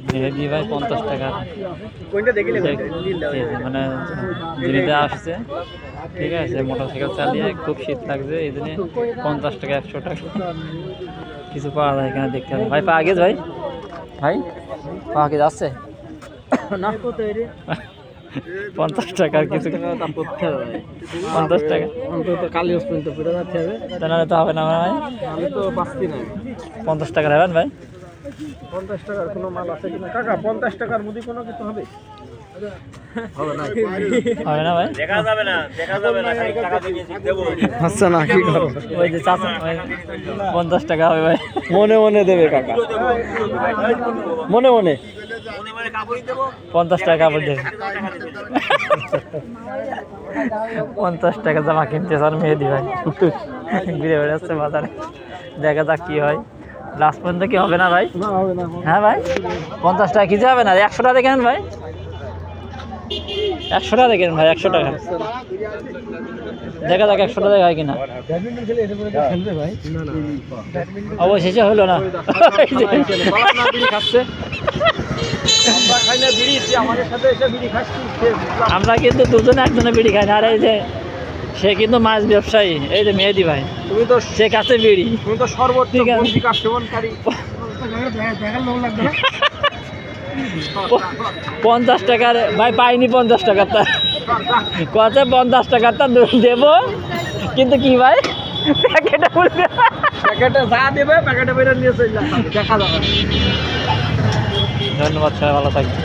মেহেদি ভাই 50 টাকা মানে যিনিতে আসছে, ঠিক আছে, মোটরসাইকেল চালিয়ে খুব শীত লাগছে, এই জন্য 50 টাকা 100 টাকা কিছু পাওয়া যায় এখানে দেখতে হবে। ভাই পাওয়া গেছে? ভাই ভাই পাওয়া গেছে আসছে না 50 টাকার কিছু 50 টাকা কালি পর্যন্ত ফিরে যাচ্ছে তাহলে তো হবে না ভাই, আমি তো বাঁচতি না। 50 টাকা নেবেন ভাই? 50 টাকার কোনো মাল আছে কিনা কাকা? 50 টাকার মধ্যে কোনো কিছু হবে? হবে না, হবে না ভাই, দেখা যাবে না, দেখা যাবে না, খালি টাকা দিয়ে দেব। আচ্ছা না, কি করব? ওই যে চাচা ভাই 50 টাকা হবে ভাই, মনে মনে দেবে কাকা, মনে মনে 50 টাকা কাপড় দেবে। 50 টাকা জামা কিনতে স্যার মেহেদি ভাই ঘুরে বেড়াচ্ছে বাজারে, দেখা যাক কি হয় লাস্ট পর্যন্ত। কি হবে না ভাই? না হবে না। হ্যাঁ ভাই 50 টাকা কিছু হবে না, 100 টাকা দেখেন ভাই, 100 টাকা দেখেন ভাই, 100 টাকা দেখা যাক 100 টাকা হয় কিনা। ব্যাডমিন্টন খেলে এটা করে খেলবে ভাই? না না, অবশেষে হলো না। খাচ্ছে আমরা খাই না বিড়ি, আমাদের সাথে এসে বিড়ি খাচ্ছি। আমরা কিন্তু দুজনে একজনে বিড়ি খাই না, আর এই যে সে কিন্তু মাছ ব্যবসায়ী, এই যে মেহেদি ভাই, তুমি তো সে কাছে বিড়ি, তুমি তো সর্বোচ্চ বন্দিকা সেবনকারী। 50 টাকার ভাই পাইনি, 50 টাকার তা কত 50 টাকার তা দেবো, কিন্তু কি ভাই প্যাকেটে প্যাকেটে যা দেবে প্যাকেটে বেরো নিয়ে চলে যাবে, দেখা যাবে। ধন্যবাদ, সবাই ভালো থাকবে।